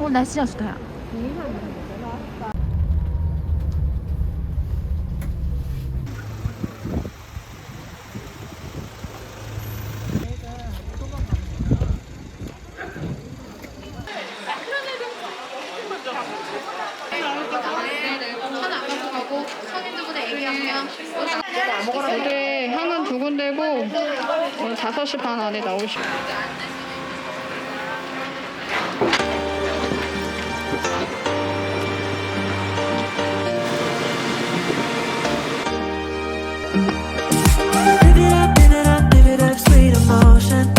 오늘 날씨 진짜 좋다. 야. 어제 향은 두 군데고 오늘 5시 반 안에 나오시고. Live it up, sweet emotion.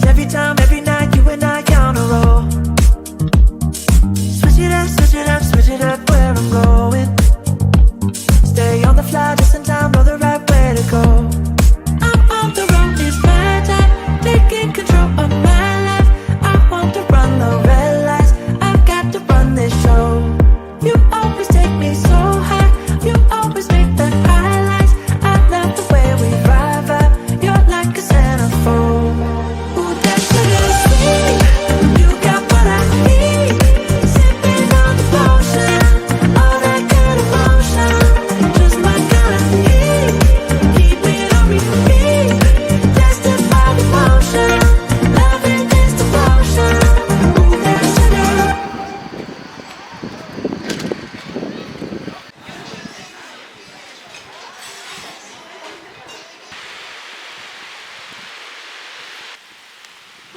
Every time, every night, you and I on a roll. Switch it up, switch it up, switch it up where I'm going. Stay on the fly, just in time, know the right way to go. I'm on the road, it's my time, taking control of my life. I want to run the red lights, I've got to run this show. You always take me so high, you always make the highlights. I love the way we vibe out, you're like a centerfold. Ooh, that sugar sweet, you got what I need. Sipping on the potion, all that good emotion, just my kind of heat. Keep it on repeat, tested by devotion, loving this devotion. Ooh, that sugar.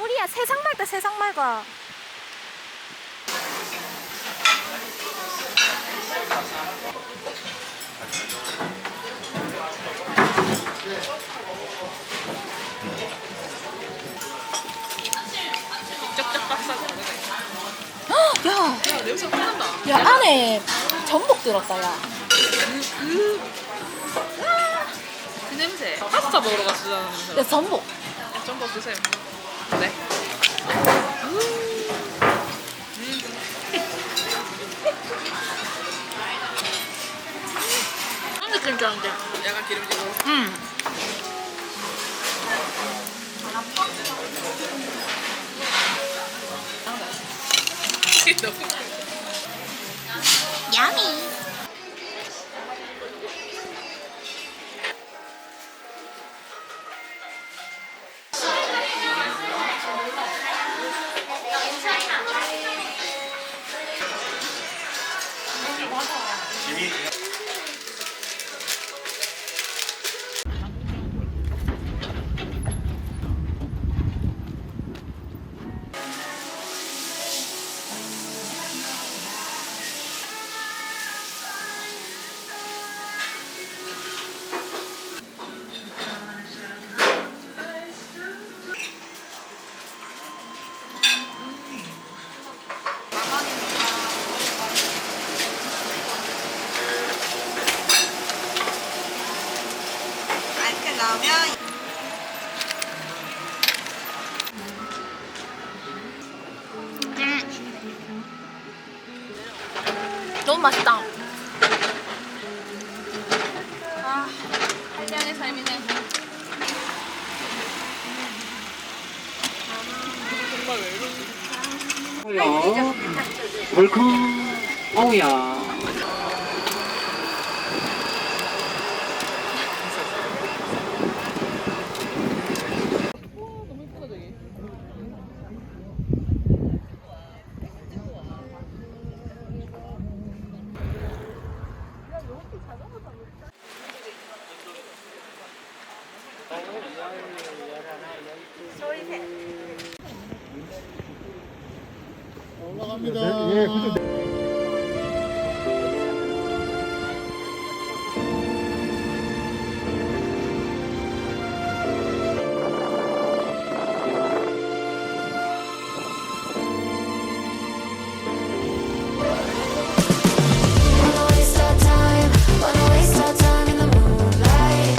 우리야 세상 맑다 세상 맑아. 야, 냄새 큰다. 야 안에 전복 들었다 야. 그 냄새. 파스타 먹으러 갔었잖아. 야 전복. 전복 드세요. 네. 무슨 느낌 줄 알았는데. 약간 기름지고. 야미. 이렇게 나오면 너무 맛있다. 아, 한량의 삶이네. 정말 왜 이러지? 어야 웰컴 어우야 너무 이쁘다 저기. Wanna waste our time in the moonlight.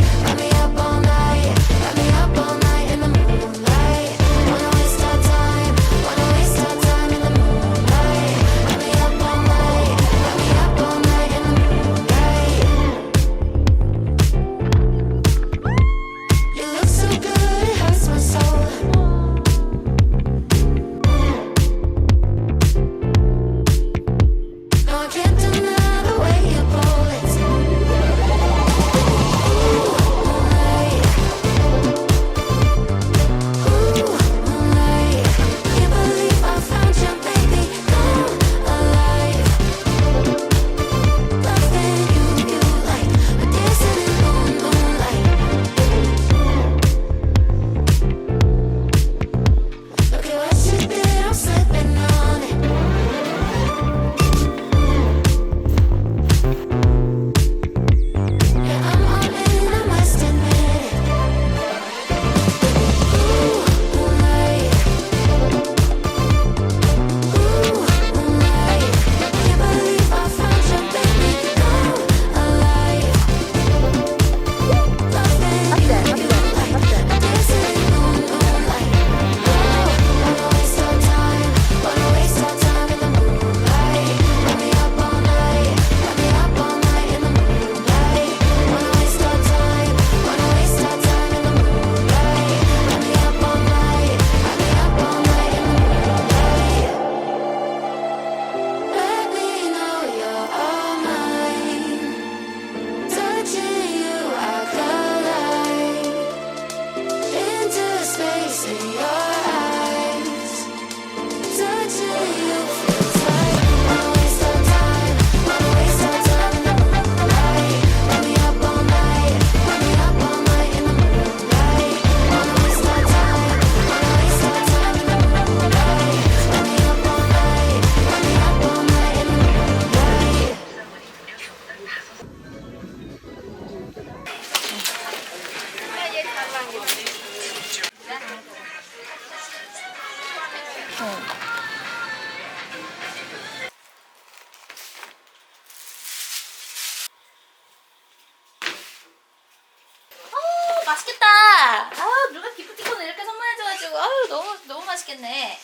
맛있겠다. 아, 누가 기프티콘을 이렇게 선물해줘가지고 아유 너무 맛있겠네.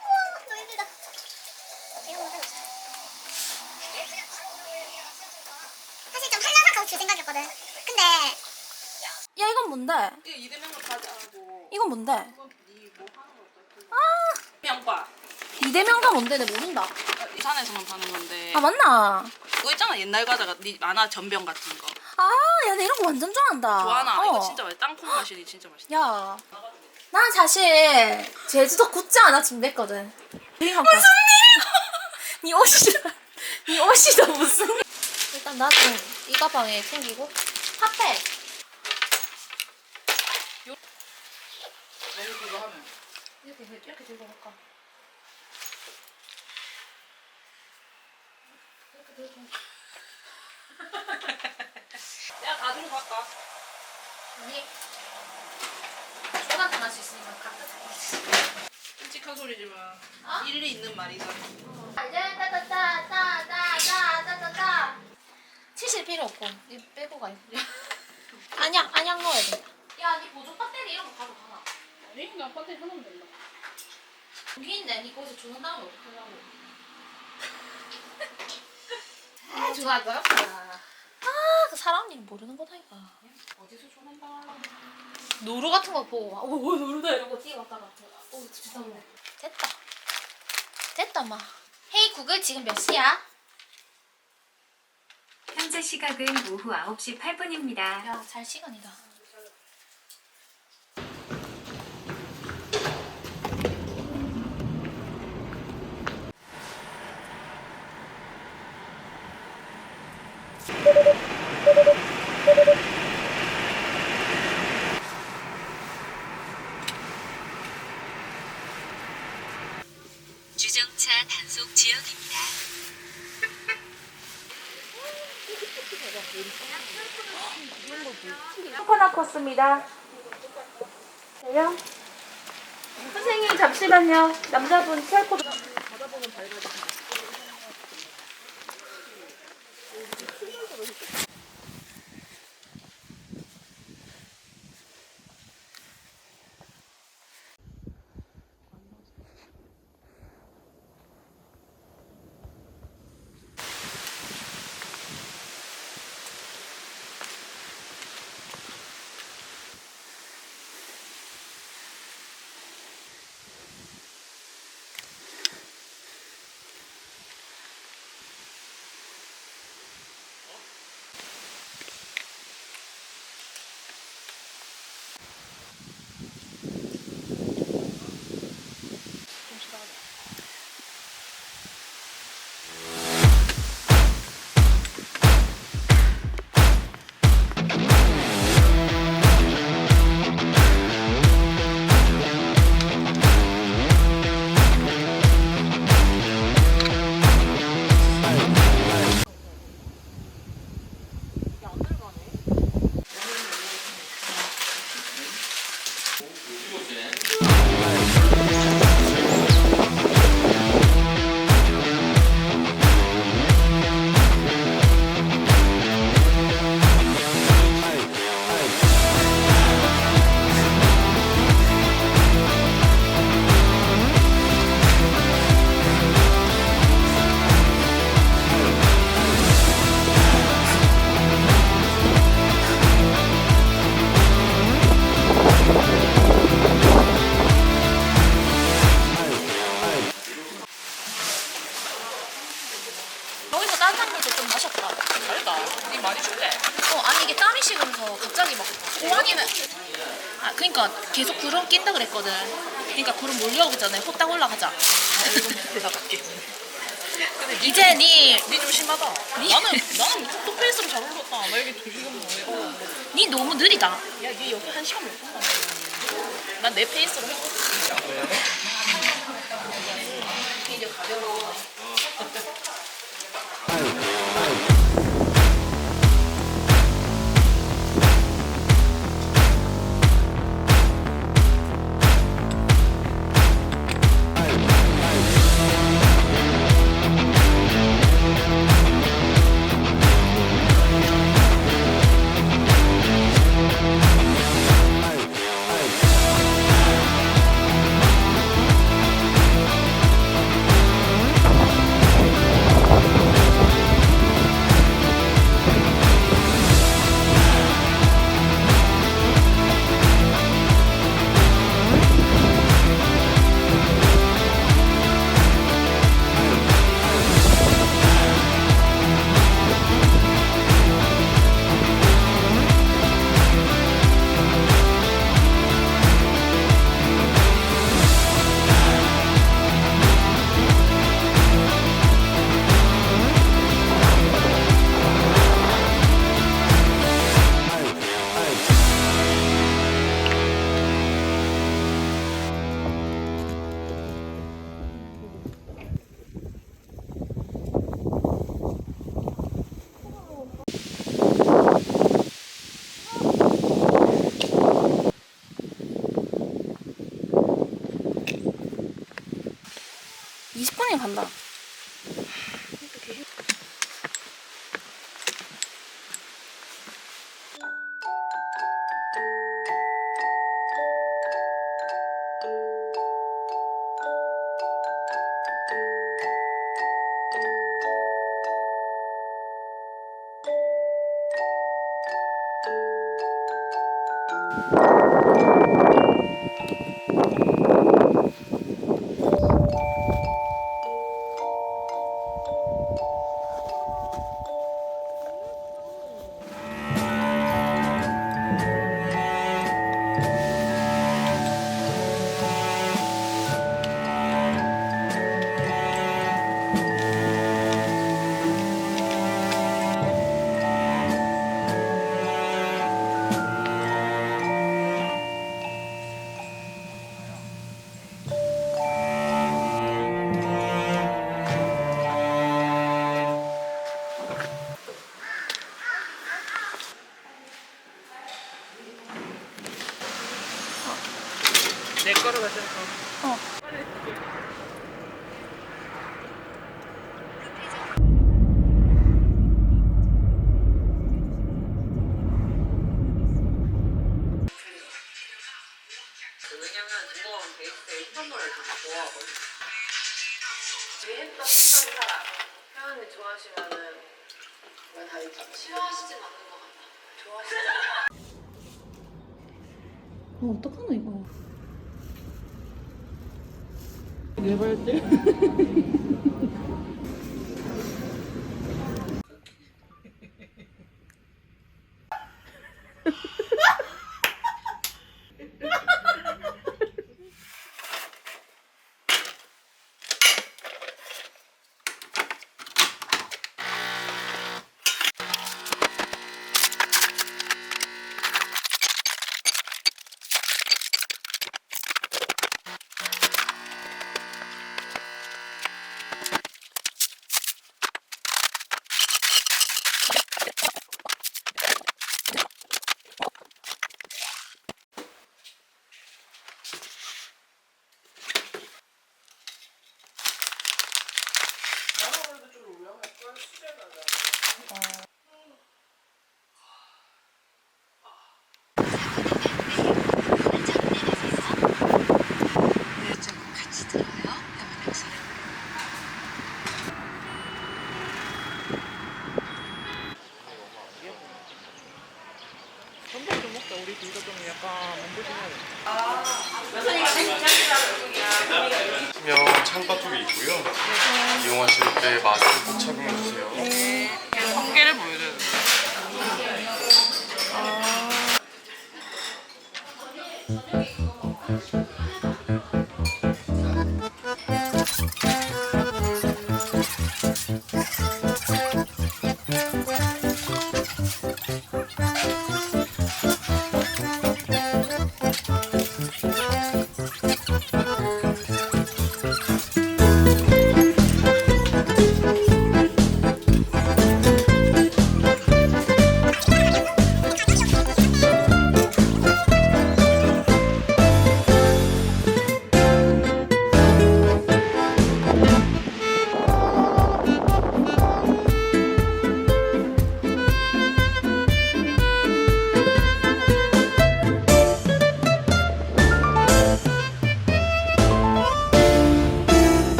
우와, 너무 힘들다. 이거 먹어보자. 사실 좀 한라삭하고 줄 생각이었거든. 근데 야 이건 뭔데? 이거 이대명을 가져가고 이건 뭔데? 이건 니뭐 하는 거 어때? 명과 이대명가 뭔데? 내 모른다. 이산에서만 파는 건데 아 맞나? 그거 있잖아 옛날 과자가 니 만화 전병 같은 거 아, 야, 나 이런 거 완전 좋아한다. 좋아하나? 어. 이거 진짜 맛있어 땅콩 맛이 진짜 맛있어 야, 난 사실 제주도 굿즈 하나 준비했거든. 무슨 일? 네 옷이 더 무슨 일? 일단 나는 이 가방에 챙기고 핫팩. 이렇게 들고 갈까? 이렇게 들고. 내가 다 들고 갈까? 아니, 중간에 할수 있으니까 각자 끔찍한 소리지만 어? 일리 있는 말이다 따따따따따따따따따 치실 필요 없고 이거 빼고 가. 안약 넣어야 돼. 야, 니 보조 배터리 이런 거 가져가나? 아니, 나 배터리 하나면 된다. 여기인데 니 거기서 주는 다음에 어떡하려고? 전화할 거야? 그 사람 일 모르는 거다 이거. 어디서 전화한다 노루 같은 거 보고 막, 노루다 이러고 뛰어갔다가 죄송해. 됐다 마. 헤이 구글 지금 몇 시야? 현재 시각은 오후 9시 8분입니다. 야, 잘 시간이다. 주정차 단속 지역입니다. 코코넛 코스입니다. 네요. 선생님 잠시만요. 남자분 QR코드. 여기서 따뜻한 물도 좀 마셨다. 다르다 니 많이 줄래? 아니 이게 땀이 식으면서 갑자기 막 호랑이는 그러니까 계속 구름 낀다 그랬거든. 그러니까 구름 몰려오잖아요. 호딱 올라가자. 이제 니 좀 심하다 나는 톡톡 페이스로 잘 올랐다 나 여기 2시간 뭐해 니 너무 느리다. 야니 여기 1시간 몇 분 가네 난내 페이스로 해볼게 이제 가벼워 내 거를 가져가. 왜냐면 이거 베이스에 휘발유를 되게 좋아하거든. 위에 또 신경 살아. 표현이 좋아하시면은 왜다 있죠? 싫어하시진 않는 것 같아. 좋아하시죠? 어떡하나 이거. 전복 좀 먹자. 우리 둘다 좀 약간 몸보신해야 돼. 면 창가 쪽에 있고요. 이용하실 때 마스크 꼭 착용해 주세요. 성게를 보여줘야 돼.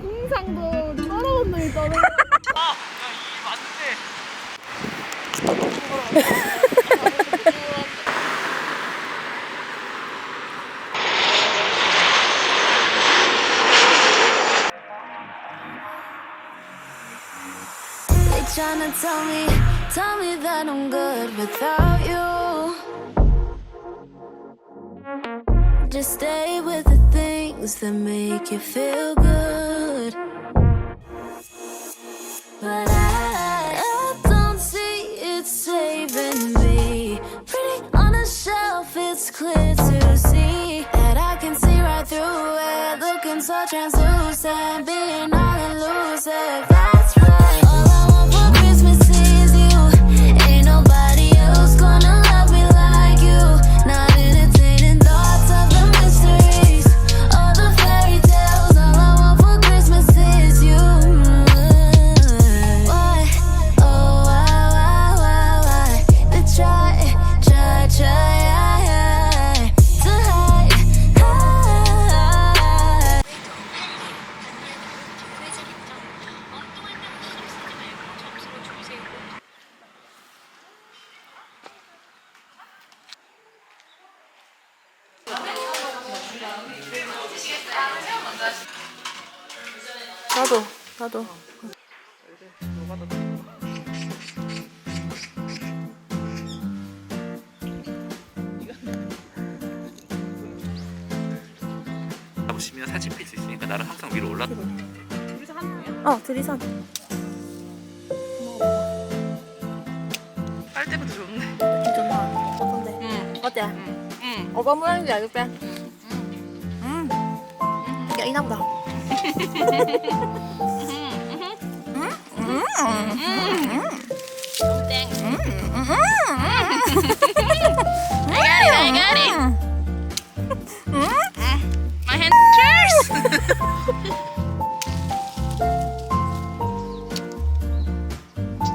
궁상도 떨어온 놈이 떨어. 아! 야, 이 맞는데. They tryna tell me that I'm good without you. Just stay with the things that make you feel good. But I don't see it saving me. Pretty on a shelf, it's clear to see that I can see right through it. Looking so translucent, being all elusive. That's right. All I want for Christmas is you. Ain't nobody else gonna love me like you. Not entertaining thoughts of the mysteries, all the fairy tales. All I want for Christmas is you. Why? Oh, why? They try to hide. 나도. 보시면 사진 필 수 있으니까 나를 항상 위로 올라. 둘이서. 빨대부터 좋네. 좋나? 어떤데? 어때? 오빠 모양인지 알겠대? 야, 이나보다. I got it. My hand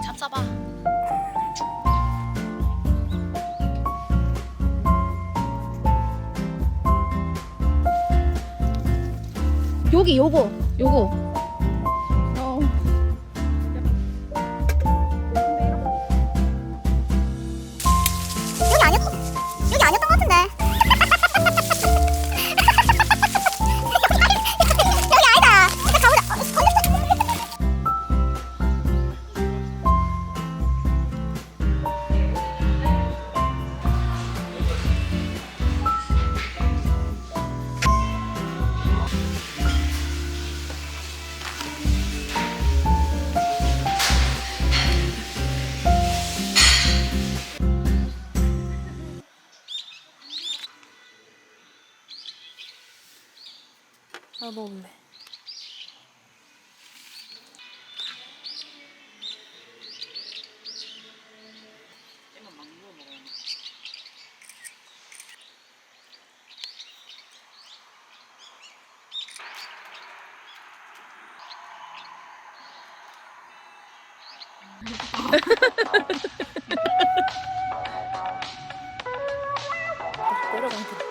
잡숴봐. 여기 요거. 여기 아니었던 것 같은데. 여기 아니다. 나 가보자. 아, 먹네. 내려가면